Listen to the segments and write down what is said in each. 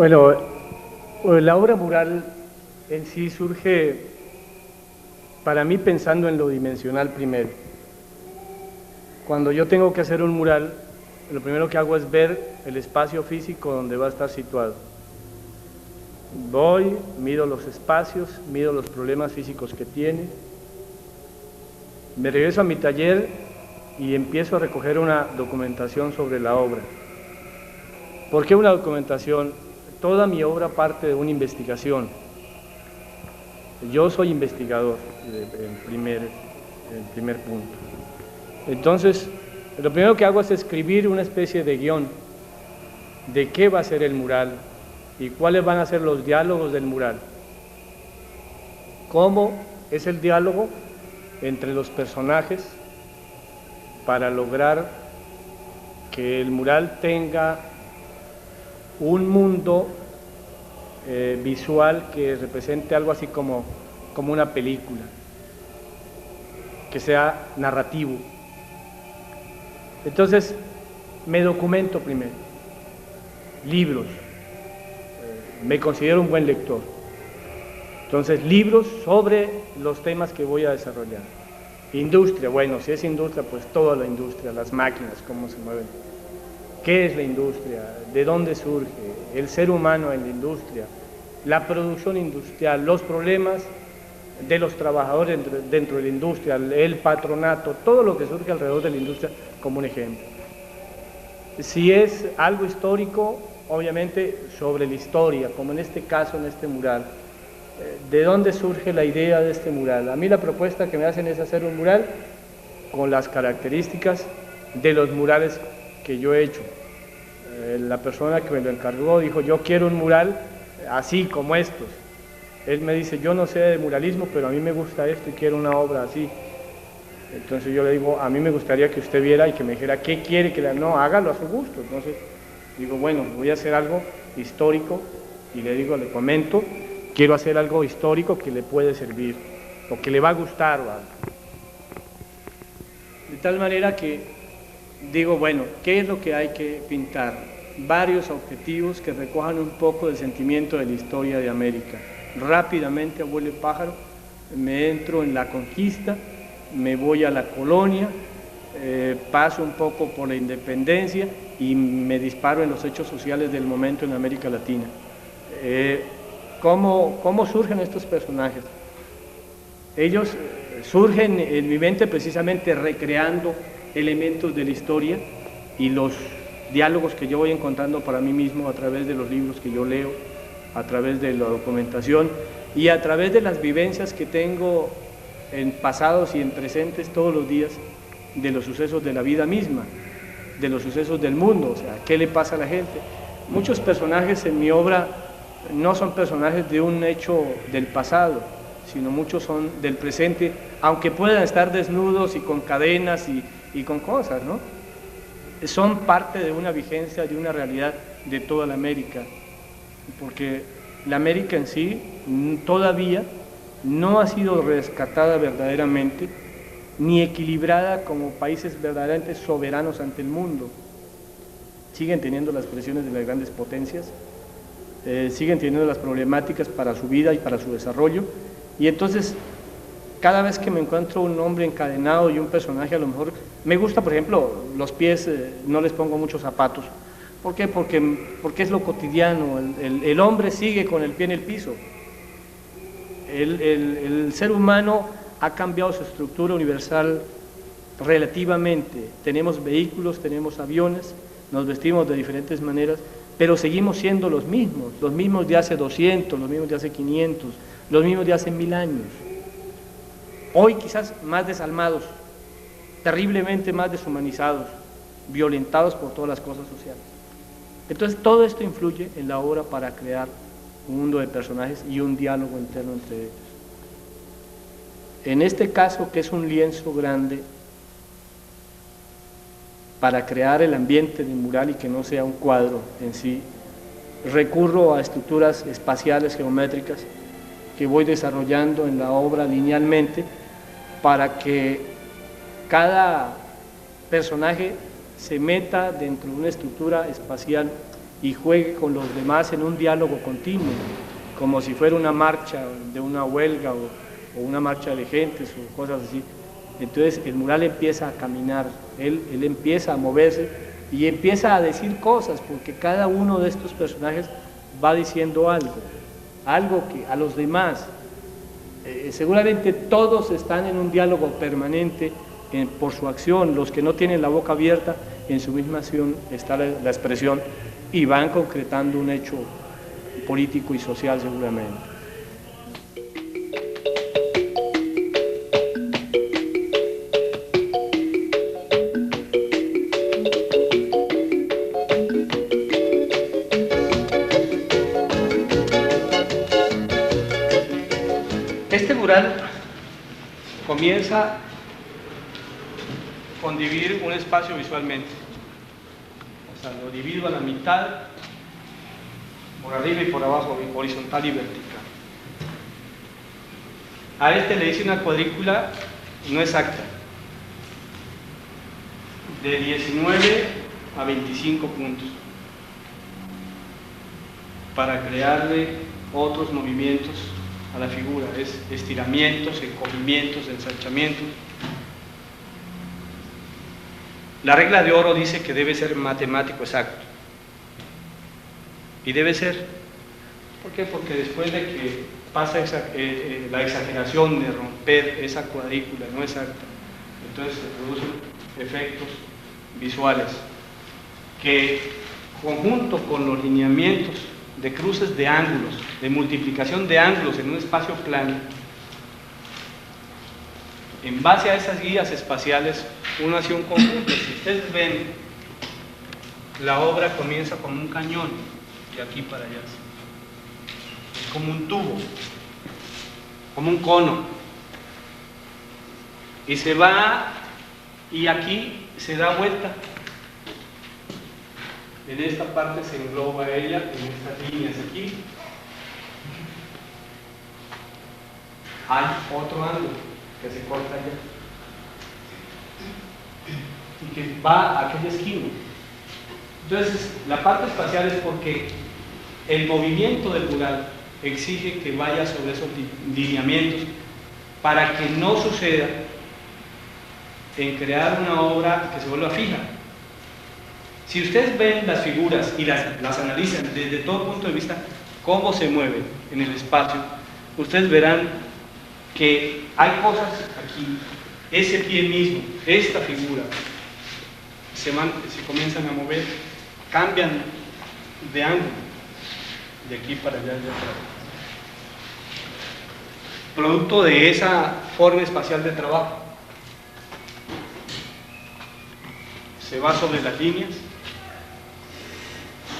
Bueno, la obra mural en sí surge para mí pensando en lo dimensional primero. Cuando yo tengo que hacer un mural, lo primero que hago es ver el espacio físico donde va a estar situado. Voy, mido los espacios, mido los problemas físicos que tiene, me regreso a mi taller y empiezo a recoger una documentación sobre la obra. ¿Por qué una documentación? Toda mi obra parte de una investigación. Yo soy investigador, en primer punto. Entonces, lo primero que hago es escribir una especie de guión de qué va a ser el mural y cuáles van a ser los diálogos del mural. Cómo es el diálogo entre los personajes para lograr que el mural tenga un mundo visual que represente algo así como una película, que sea narrativo. Entonces, me documento primero, libros, me considero un buen lector. Entonces, libros sobre los temas que voy a desarrollar. Industria, bueno, si es industria, pues toda la industria, las máquinas, cómo se mueven. ¿Qué es la industria? ¿De dónde surge? El ser humano en la industria, la producción industrial, los problemas de los trabajadores dentro de la industria, el patronato, todo lo que surge alrededor de la industria como un ejemplo. Si es algo histórico, obviamente sobre la historia, como en este caso, en este mural. ¿De dónde surge la idea de este mural? A mí la propuesta que me hacen es hacer un mural con las características de los murales que yo he hecho. La persona que me lo encargó dijo, yo quiero un mural así como estos. Él me dice, yo no sé de muralismo, pero a mí me gusta esto y quiero una obra así. Entonces yo le digo, a mí me gustaría que usted viera y que me dijera, ¿qué quiere que le haga? No, hágalo a su gusto. Entonces digo, bueno, voy a hacer algo histórico y le digo, le comento, quiero hacer algo histórico que le puede servir o que le va a gustar o algo. De tal manera que digo, bueno, ¿qué es lo que hay que pintar? Varios objetivos que recojan un poco del sentimiento de la historia de América. Rápidamente, abuelo y pájaro, me entro en la conquista, me voy a la colonia, paso un poco por la independencia y me disparo en los hechos sociales del momento en América Latina. ¿Cómo surgen estos personajes? Ellos surgen en mi mente precisamente recreando elementos de la historia y los diálogos que yo voy encontrando para mí mismo a través de los libros que yo leo, a través de la documentación y a través de las vivencias que tengo en pasados y en presentes todos los días de los sucesos de la vida misma, de los sucesos del mundo, o sea, ¿qué le pasa a la gente? Muchos personajes en mi obra no son personajes de un hecho del pasado, sino muchos son del presente, aunque puedan estar desnudos y con cadenas y con cosas, ¿no? Son parte de una vigencia, de una realidad de toda la América, porque la América en sí todavía no ha sido rescatada verdaderamente, ni equilibrada como países verdaderamente soberanos ante el mundo. Siguen teniendo las presiones de las grandes potencias, siguen teniendo las problemáticas para su vida y para su desarrollo, y entonces cada vez que me encuentro un hombre encadenado y un personaje, a lo mejor me gusta, por ejemplo, los pies, no les pongo muchos zapatos. ¿Por qué? Porque es lo cotidiano, el hombre sigue con el pie en el piso. El ser humano ha cambiado su estructura universal relativamente. Tenemos vehículos, tenemos aviones, nos vestimos de diferentes maneras, pero seguimos siendo los mismos de hace 200, los mismos de hace 500, los mismos de hace 1000 años. Hoy quizás más desalmados, terriblemente más deshumanizados, violentados por todas las cosas sociales. Entonces todo esto influye en la obra para crear un mundo de personajes y un diálogo interno entre ellos. En este caso, que es un lienzo grande, para crear el ambiente del mural y que no sea un cuadro en sí, recurro a estructuras espaciales geométricas que voy desarrollando en la obra linealmente para que cada personaje se meta dentro de una estructura espacial y juegue con los demás en un diálogo continuo, como si fuera una marcha de una huelga o una marcha de gentes o cosas así. Entonces el mural empieza a caminar, él empieza a moverse y empieza a decir cosas, porque cada uno de estos personajes va diciendo algo que a los demás, seguramente todos están en un diálogo permanente por su acción. Los que no tienen la boca abierta, en su misma acción está la expresión y van concretando un hecho político y social seguramente. Este mural comienza con dividir un espacio visualmente, o sea, lo divido a la mitad, por arriba y por abajo, horizontal y vertical. A este le hice una cuadrícula no exacta, de 19 a 25 puntos, para crearle otros movimientos a la figura, es estiramientos, encogimientos, ensanchamientos. La regla de oro dice que debe ser matemático exacto. Y debe ser. ¿Por qué? Porque después de que pasa la exageración de romper esa cuadrícula no exacta, entonces se producen efectos visuales que, conjunto con los lineamientos de cruces de ángulos, de multiplicación de ángulos en un espacio plano, en base a esas guías espaciales, uno hace un conjunto. Si ustedes ven, la obra comienza como un cañón, de aquí para allá. Es como un tubo, como un cono. Y se va, y aquí se da vuelta. En esta parte se engloba ella, en estas líneas aquí. Hay otro ángulo que se corta allá y que va a aquella esquina. Entonces, la parte espacial es porque el movimiento del mural exige que vaya sobre esos lineamientos para que no suceda en crear una obra que se vuelva fija. Si ustedes ven las figuras y las analizan desde todo punto de vista, cómo se mueven en el espacio, ustedes verán que hay cosas aquí, ese pie mismo, esta figura, se comienzan a mover, cambian de ángulo, de aquí para allá, allá para allá. Producto de esa forma espacial de trabajo, se va sobre las líneas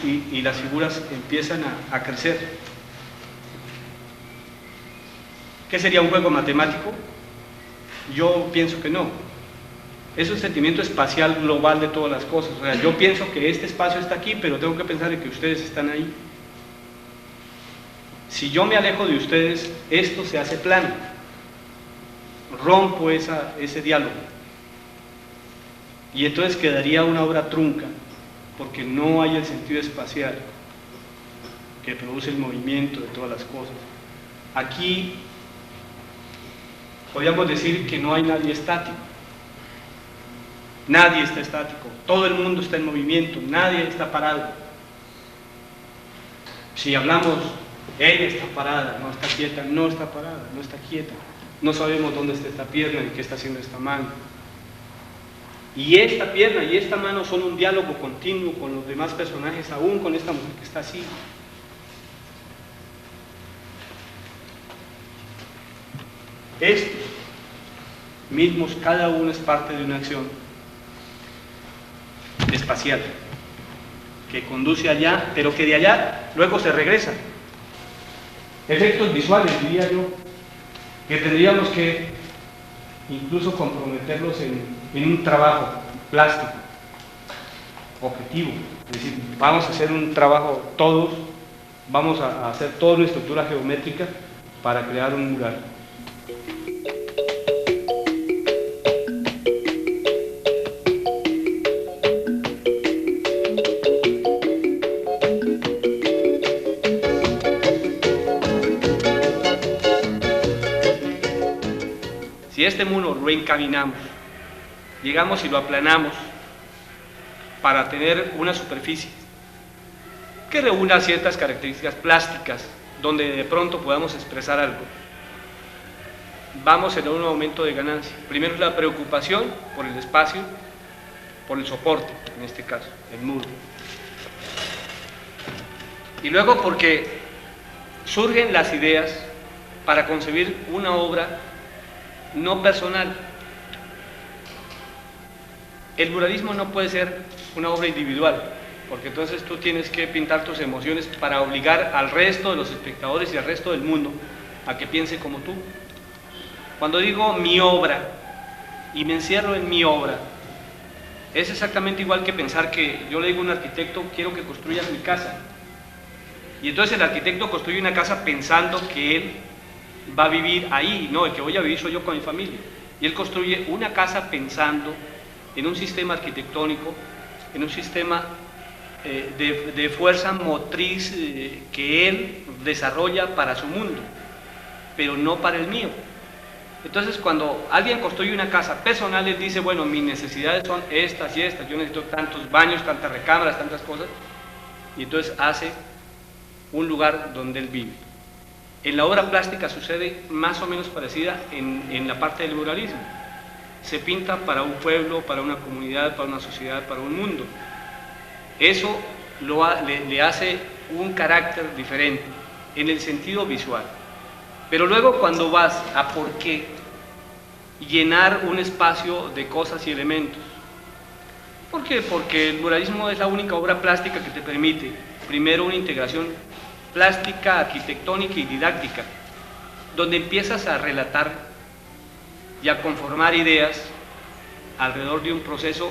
y las figuras empiezan a crecer. ¿Qué sería un juego matemático? Yo pienso que no. Es un sentimiento espacial global de todas las cosas. O sea, yo pienso que este espacio está aquí, pero tengo que pensar en que ustedes están ahí. Si yo me alejo de ustedes, esto se hace plano. Rompo ese diálogo. Y entonces quedaría una obra trunca, porque no hay el sentido espacial que produce el movimiento de todas las cosas. Aquí podríamos decir que no hay nadie estático. Nadie está estático, todo el mundo está en movimiento, nadie está parado. Si hablamos, ella está parada, no está quieta, no está parada, no está quieta. No sabemos dónde está esta pierna y qué está haciendo esta mano. Y esta pierna y esta mano son un diálogo continuo con los demás personajes, aún con esta mujer que está así. Estos mismos, cada uno es parte de una acción espacial que conduce allá, pero que de allá luego se regresa. Efectos visuales, diría yo, que tendríamos que incluso comprometerlos en un trabajo plástico, objetivo. Es decir, vamos a hacer un trabajo todos, vamos a hacer toda una estructura geométrica para crear un mural. Si este muro lo encaminamos, llegamos y lo aplanamos para tener una superficie que reúna ciertas características plásticas, donde de pronto podamos expresar algo, vamos en un aumento de ganancia. Primero es la preocupación por el espacio, por el soporte, en este caso, el muro. Y luego porque surgen las ideas para concebir una obra no personal. El muralismo no puede ser una obra individual, porque entonces tú tienes que pintar tus emociones para obligar al resto de los espectadores y al resto del mundo a que piense como tú. Cuando digo mi obra y me encierro en mi obra, es exactamente igual que pensar que yo le digo a un arquitecto, quiero que construyas mi casa. Y entonces el arquitecto construye una casa pensando que él va a vivir ahí. No, el que voy a vivir soy yo con mi familia. Y él construye una casa pensando en un sistema arquitectónico, en un sistema de fuerza motriz que él desarrolla para su mundo, pero no para el mío. Entonces, cuando alguien construye una casa personal, él dice, bueno, mis necesidades son estas y estas, yo necesito tantos baños, tantas recámaras, tantas cosas, y entonces hace un lugar donde él vive. En la obra plástica sucede más o menos parecida en la parte del muralismo. Se pinta para un pueblo, para una comunidad, para una sociedad, para un mundo. Eso le hace un carácter diferente en el sentido visual. Pero luego cuando vas a por qué llenar un espacio de cosas y elementos. ¿Por qué? Porque el muralismo es la única obra plástica que te permite, primero, una integración plástica, arquitectónica y didáctica, donde empiezas a relatar y a conformar ideas alrededor de un proceso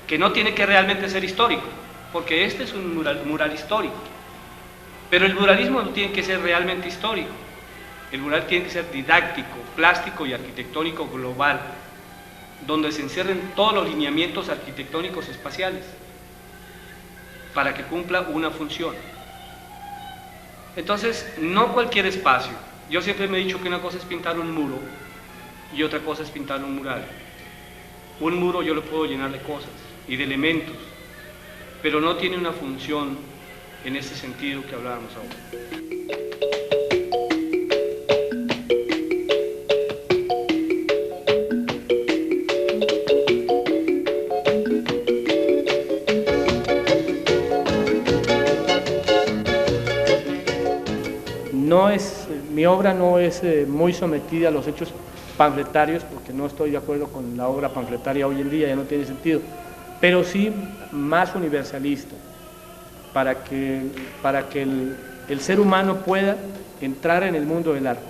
que no tiene que realmente ser histórico, porque este es un mural histórico, pero el muralismo no tiene que ser realmente histórico. El mural tiene que ser didáctico, plástico y arquitectónico global, donde se encierren todos los lineamientos arquitectónicos espaciales para que cumpla una función. Entonces, no cualquier espacio. Yo siempre me he dicho que una cosa es pintar un muro y otra cosa es pintar un mural. Un muro yo lo puedo llenar de cosas y de elementos, pero no tiene una función en ese sentido que hablábamos ahora. Mi obra no es muy sometida a los hechos panfletarios, porque no estoy de acuerdo con la obra panfletaria hoy en día, ya no tiene sentido, pero sí más universalista, para que el ser humano pueda entrar en el mundo del arte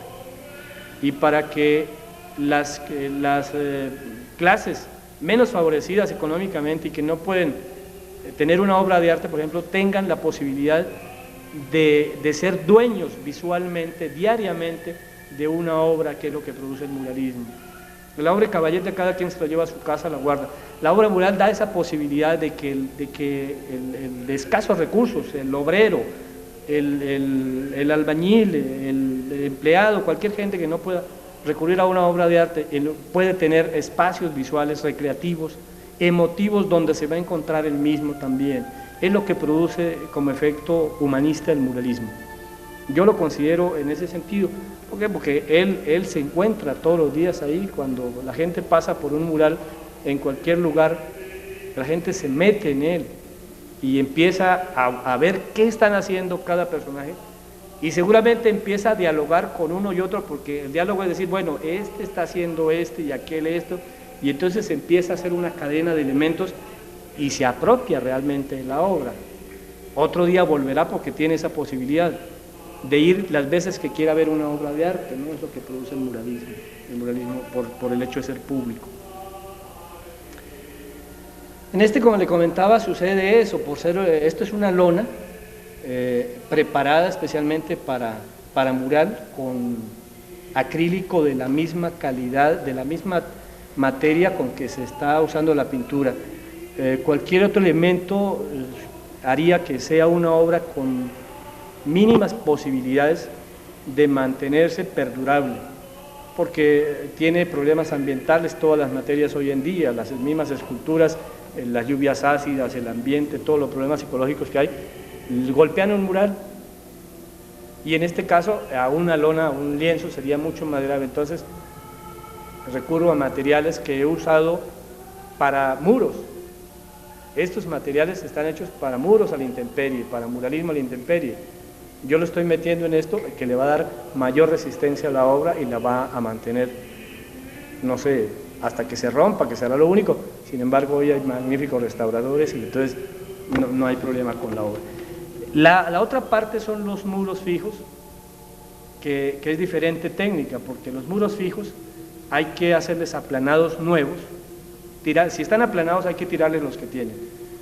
y para que las clases menos favorecidas económicamente y que no pueden tener una obra de arte, por ejemplo, tengan la posibilidad de ser dueños visualmente, diariamente, de una obra que es lo que produce el muralismo. La obra de Caballete cada quien se la lleva a su casa, la guarda. La obra mural da esa posibilidad de que el de escasos recursos, el obrero, el albañil, el empleado, cualquier gente que no pueda recurrir a una obra de arte, puede tener espacios visuales recreativos, emotivos, donde se va a encontrar el mismo también. Es lo que produce como efecto humanista el muralismo. Yo lo considero en ese sentido. ¿Por qué? Porque él se encuentra todos los días ahí. Cuando la gente pasa por un mural en cualquier lugar, la gente se mete en él y empieza a ver qué están haciendo cada personaje y seguramente empieza a dialogar con uno y otro, porque el diálogo es decir, bueno, este está haciendo este y aquel esto, y entonces empieza a hacer una cadena de elementos y se apropia realmente de la obra. Otro día volverá porque tiene esa posibilidad de ir las veces que quiera ver una obra de arte, ¿no? Es lo que produce el muralismo por el hecho de ser público. En este, como le comentaba, sucede eso, esto es una lona preparada especialmente para mural, con acrílico de la misma calidad, de la misma materia con que se está usando la pintura. Cualquier otro elemento haría que sea una obra con mínimas posibilidades de mantenerse perdurable. porque tiene problemas ambientales todas las materias hoy en día, las mismas esculturas, las lluvias ácidas, el ambiente, todos los problemas psicológicos que hay, golpean un mural, y en este caso a una lona, un lienzo sería mucho más grave. Entonces recurro a materiales que he usado para muros. Estos materiales están hechos para muros a la intemperie, para muralismo a la intemperie. Yo lo estoy metiendo en esto que le va a dar mayor resistencia a la obra y la va a mantener, no sé, hasta que se rompa, que será lo único. Sin embargo, hoy hay magníficos restauradores y entonces no hay problema con la obra. La otra parte son los muros fijos, que es diferente técnica, porque los muros fijos hay que hacerles aplanados nuevos. Si están aplanados hay que tirarles los que tienen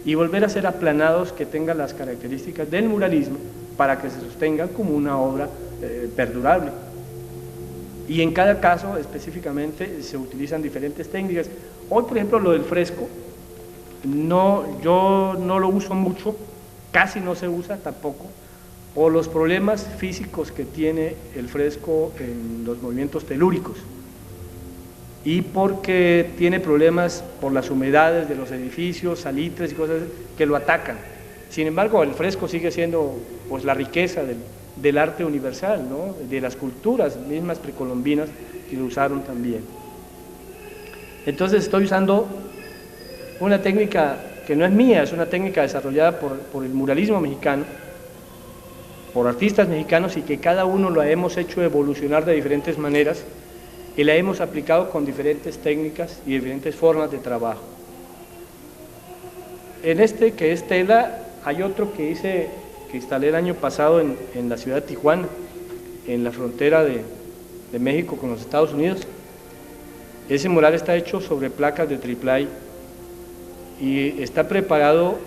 y volver a hacer aplanados que tengan las características del muralismo para que se sostengan como una obra perdurable. Y en cada caso específicamente se utilizan diferentes técnicas. Hoy, por ejemplo, lo del fresco, yo no lo uso mucho, casi no se usa tampoco, por los problemas físicos que tiene el fresco en los movimientos telúricos, y porque tiene problemas por las humedades de los edificios, salitres y cosas que lo atacan. Sin embargo, el fresco sigue siendo pues la riqueza del arte universal, ¿no? De las culturas mismas precolombinas que lo usaron también. Entonces estoy usando una técnica que no es mía, es una técnica desarrollada por el muralismo mexicano, por artistas mexicanos, y que cada uno lo hemos hecho evolucionar de diferentes maneras y la hemos aplicado con diferentes técnicas y diferentes formas de trabajo. En este, que es tela, hay otro que instalé el año pasado en la ciudad de Tijuana, en la frontera de México con los Estados Unidos. Ese mural está hecho sobre placas de triplay y está preparado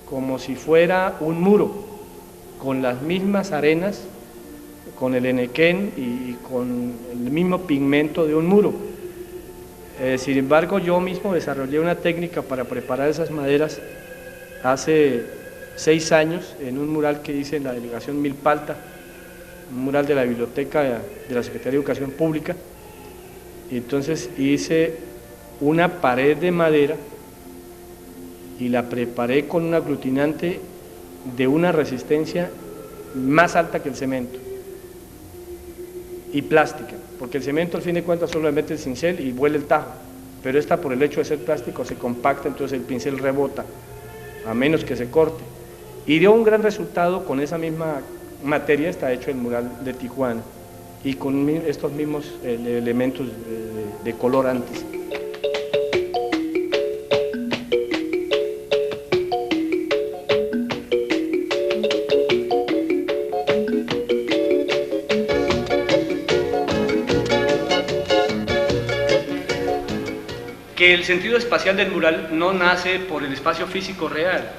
como si fuera un muro, con las mismas arenas, con el enequén y con el mismo pigmento de un muro. Sin embargo, yo mismo desarrollé una técnica para preparar esas maderas hace 6 años en un mural que hice en la delegación Milpalta, un mural de la biblioteca de la Secretaría de Educación Pública. Y entonces hice una pared de madera y la preparé con un aglutinante de una resistencia más alta que el cemento, y plástica, porque el cemento al fin de cuentas solo le mete el cincel y vuela el tajo, pero esta, por el hecho de ser plástico, se compacta, entonces el pincel rebota, a menos que se corte, y dio un gran resultado. Con esa misma materia está hecho el mural de Tijuana, y con estos mismos elementos de colorantes. Que el sentido espacial del mural no nace por el espacio físico real,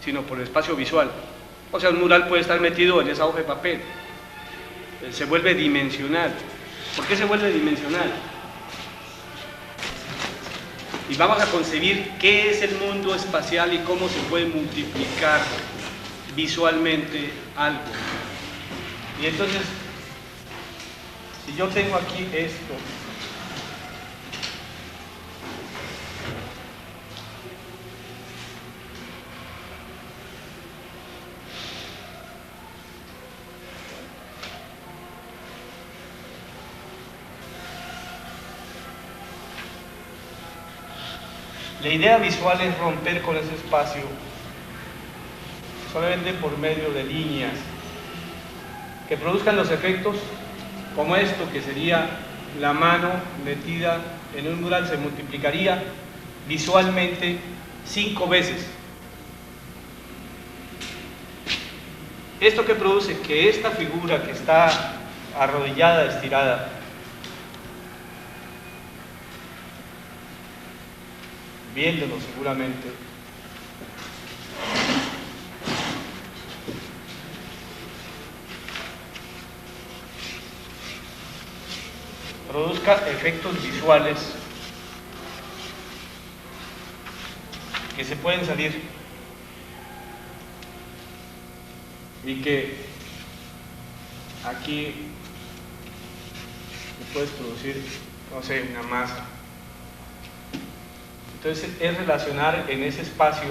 sino por el espacio visual. O sea, un mural puede estar metido en esa hoja de papel, se vuelve dimensional. ¿Por qué se vuelve dimensional? Y vamos a concebir qué es el mundo espacial y cómo se puede multiplicar visualmente algo. Y entonces, si yo tengo aquí esto, la idea visual es romper con ese espacio solamente por medio de líneas que produzcan los efectos como esto, que sería la mano metida en un mural, se multiplicaría visualmente 5 veces. Esto que produce que esta figura que está arrodillada, estirada, viéndolo seguramente, produzca efectos visuales que se pueden salir y que aquí puedes producir, no sé, una masa. Entonces es relacionar en ese espacio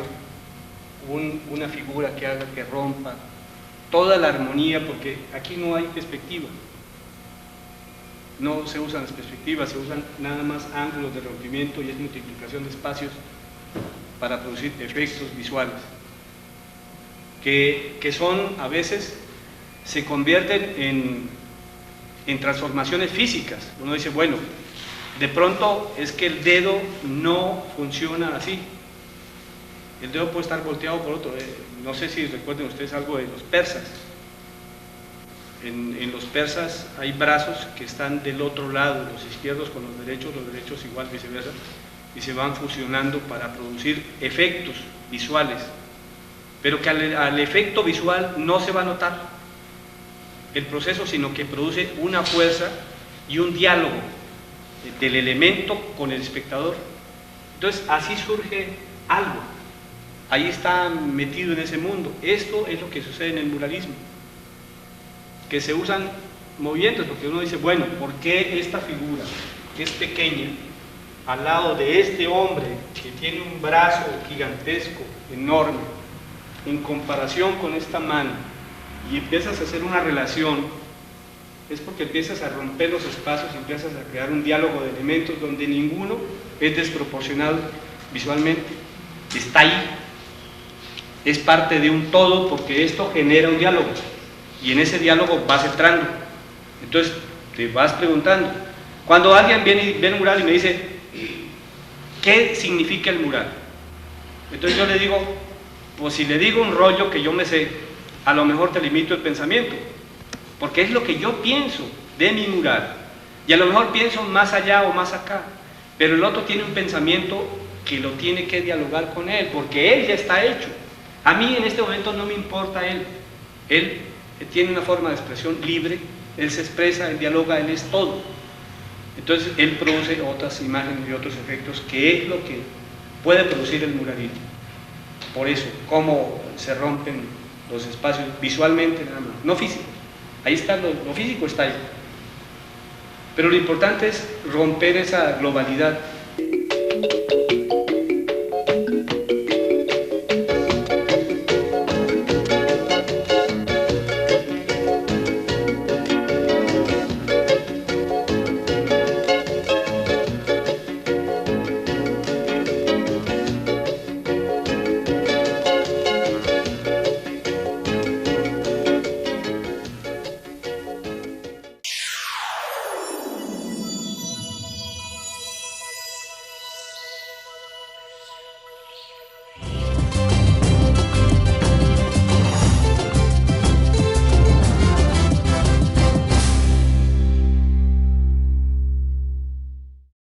una figura que haga que rompa toda la armonía, porque aquí no hay perspectiva. No se usan las perspectivas, se usan nada más ángulos de rompimiento y es multiplicación de espacios para producir efectos visuales, que son, a veces, se convierten en transformaciones físicas. Uno dice, bueno, de pronto es que el dedo no funciona así. El dedo puede estar volteado por otro. No sé si recuerden ustedes algo de los persas. En los persas hay brazos que están del otro lado, los izquierdos con los derechos igual, viceversa, y se van fusionando para producir efectos visuales, pero que al efecto visual no se va a notar el proceso, sino que produce una fuerza y un diálogo del elemento con el espectador. Entonces así surge algo, ahí está metido en ese mundo. Esto es lo que sucede en el muralismo, que se usan movimientos, porque uno dice, bueno, ¿por qué esta figura que es pequeña al lado de este hombre que tiene un brazo gigantesco, enorme, en comparación con esta mano, y empiezas a hacer una relación? Es porque empiezas a romper los espacios y empiezas a crear un diálogo de elementos donde ninguno es desproporcionado visualmente, está ahí, es parte de un todo, porque esto genera un diálogo. Y en ese diálogo vas entrando. Entonces te vas preguntando. Cuando alguien viene y ve el mural y me dice, ¿qué significa el mural? Entonces yo le digo, pues si le digo un rollo que yo me sé, a lo mejor te limito el pensamiento, porque es lo que yo pienso de mi mural. Y a lo mejor pienso más allá o más acá, pero el otro tiene un pensamiento que lo tiene que dialogar con él, porque él ya está hecho. A mí en este momento no me importa él. Él tiene una forma de expresión libre, él se expresa, él dialoga, él es todo. Entonces él produce otras imágenes y otros efectos, que es lo que puede producir el muralismo. Por eso, cómo se rompen los espacios visualmente nada más, no físicos. Ahí está, lo físico está ahí. Pero lo importante es romper esa globalidad